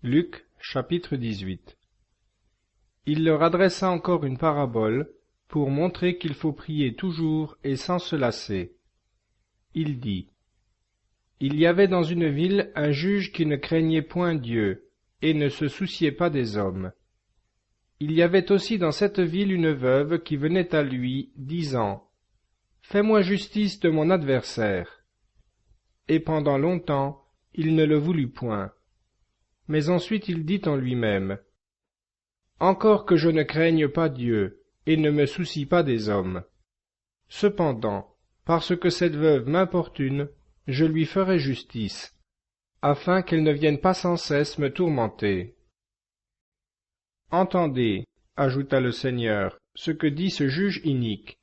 Luc, chapitre 18. Il leur adressa encore une parabole, pour montrer qu'il faut prier toujours et sans se lasser. Il dit, Il y avait dans une ville un juge qui ne craignait point Dieu, et ne se souciait pas des hommes. Il y avait aussi dans cette ville une veuve qui venait à lui, disant, Fais-moi justice de mon adversaire. Et pendant longtemps, il ne le voulut point. Mais ensuite il dit en lui-même, Encore que je ne craigne pas Dieu, et ne me soucie pas des hommes. Cependant, parce que cette veuve m'importune, je lui ferai justice, afin qu'elle ne vienne pas sans cesse me tourmenter. Entendez, ajouta le Seigneur, ce que dit ce juge inique.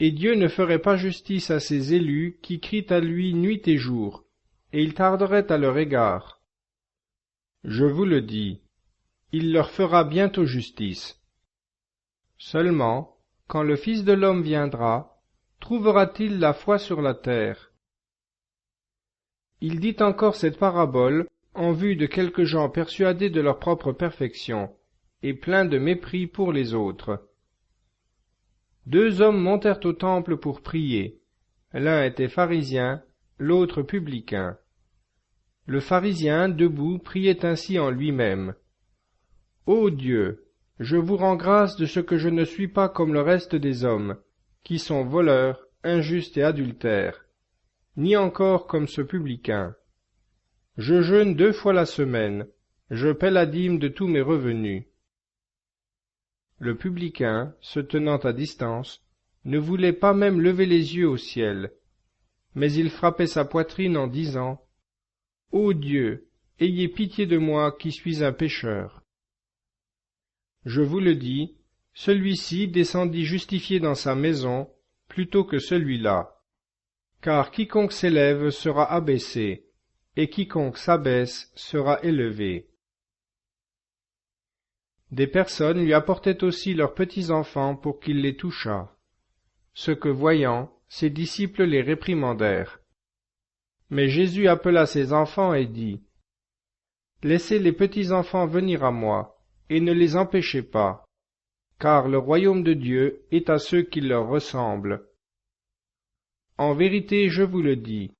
Et Dieu ne ferait pas justice à ses élus qui crient à lui nuit et jour, et il tarderait à leur égard. Je vous le dis, il leur fera bientôt justice. Seulement, quand le Fils de l'homme viendra, trouvera-t-il la foi sur la terre? Il dit encore cette parabole en vue de quelques gens persuadés de leur propre perfection, et pleins de mépris pour les autres. Deux hommes montèrent au temple pour prier. L'un était pharisien, l'autre publicain. Le pharisien, debout, priait ainsi en lui-même. Ô Dieu, je vous rends grâce de ce que je ne suis pas comme le reste des hommes, qui sont voleurs, injustes et adultères, ni encore comme ce publicain. Je jeûne 2 fois la semaine, je paie la dîme de tous mes revenus. Le publicain, se tenant à distance, ne voulait pas même lever les yeux au ciel, mais il frappait sa poitrine en disant, Ô Dieu, ayez pitié de moi qui suis un pécheur. Je vous le dis, celui-ci descendit justifié dans sa maison plutôt que celui-là. Car quiconque s'élève sera abaissé, et quiconque s'abaisse sera élevé. Des personnes lui apportaient aussi leurs petits-enfants pour qu'il les touchât. Ce que voyant, ses disciples les réprimandèrent. Mais Jésus appela ses enfants et dit, Laissez les petits-enfants venir à moi, et ne les empêchez pas, car le royaume de Dieu est à ceux qui leur ressemblent. En vérité, je vous le dis,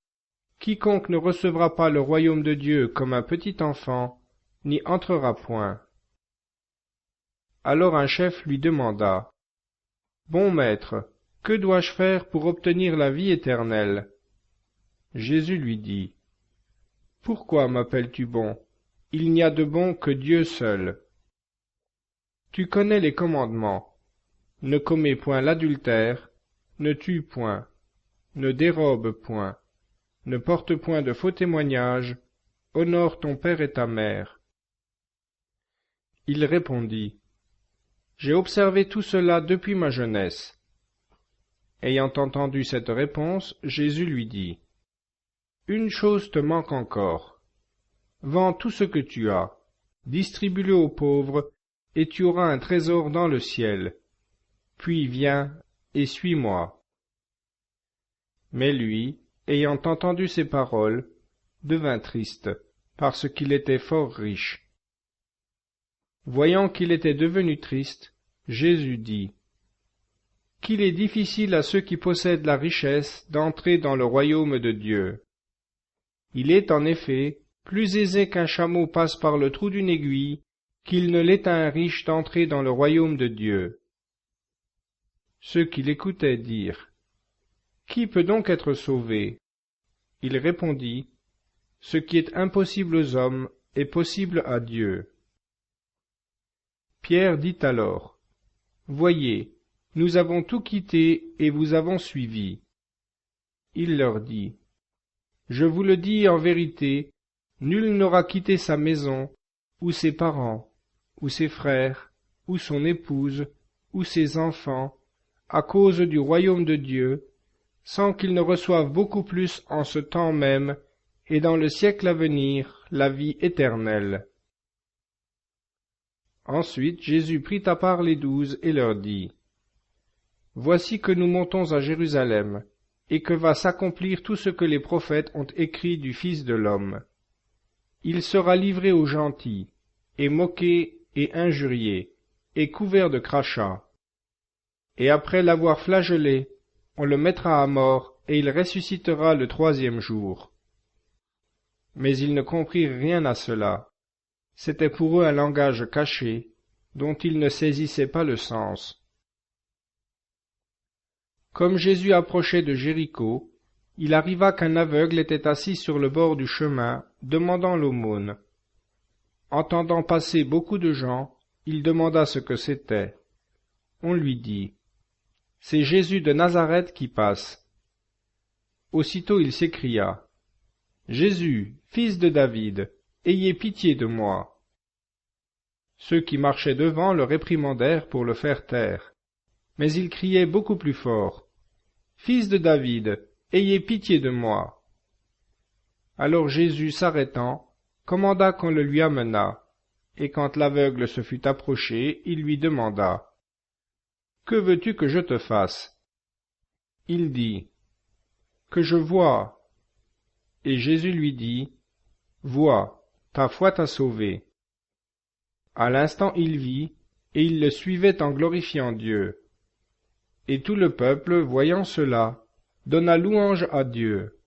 quiconque ne recevra pas le royaume de Dieu comme un petit enfant, n'y entrera point. Alors un chef lui demanda, Bon maître, que dois-je faire pour obtenir la vie éternelle? Jésus lui dit, Pourquoi m'appelles-tu bon? Il n'y a de bon que Dieu seul. Tu connais les commandements. Ne commets point l'adultère, ne tue point, ne dérobe point, ne porte point de faux témoignages, honore ton père et ta mère. Il répondit, J'ai observé tout cela depuis ma jeunesse. Ayant entendu cette réponse, Jésus lui dit, Une chose te manque encore. Vends tout ce que tu as, distribue-le aux pauvres, et tu auras un trésor dans le ciel. Puis viens et suis-moi. Mais lui, ayant entendu ces paroles, devint triste, parce qu'il était fort riche. Voyant qu'il était devenu triste, Jésus dit, Qu'il est difficile à ceux qui possèdent la richesse d'entrer dans le royaume de Dieu. Il est en effet plus aisé qu'un chameau passe par le trou d'une aiguille, qu'il ne l'est à un riche d'entrer dans le royaume de Dieu. Ceux qui l'écoutaient dirent, Qui peut donc être sauvé? Il répondit, Ce qui est impossible aux hommes est possible à Dieu. Pierre dit alors, Voyez, nous avons tout quitté et vous avons suivi. Il leur dit, Je vous le dis en vérité, nul n'aura quitté sa maison, ou ses parents, ou ses frères, ou son épouse, ou ses enfants, à cause du royaume de Dieu, sans qu'il ne reçoive beaucoup plus en ce temps même, et dans le siècle à venir, la vie éternelle. Ensuite Jésus prit à part les 12 et leur dit, Voici que nous montons à Jérusalem, et que va s'accomplir tout ce que les prophètes ont écrit du Fils de l'homme. il sera livré aux gentils, et moqué et injurié, et couvert de crachats. Et après l'avoir flagellé, on le mettra à mort, et il ressuscitera le troisième jour. » Mais ils ne comprirent rien à cela. C'était pour eux un langage caché, dont ils ne saisissaient pas le sens. Comme Jésus approchait de Jéricho, il arriva qu'un aveugle était assis sur le bord du chemin, demandant l'aumône. Entendant passer beaucoup de gens, il demanda ce que c'était. On lui dit: « C'est Jésus de Nazareth qui passe. » Aussitôt il s'écria: « Jésus, fils de David, ayez pitié de moi. » Ceux qui marchaient devant le réprimandèrent pour le faire taire. Mais il criait beaucoup plus fort: « Fils de David, ayez pitié de moi. » Alors Jésus, s'arrêtant, commanda qu'on le lui amenât, et quand l'aveugle se fut approché, il lui demanda: « Que veux-tu que je te fasse ?» Il dit: « Que je voie. » Et Jésus lui dit: « Vois, ta foi t'a sauvé. » À l'instant il vit, et il le suivait en glorifiant Dieu. Et tout le peuple, voyant cela, donna louange à Dieu.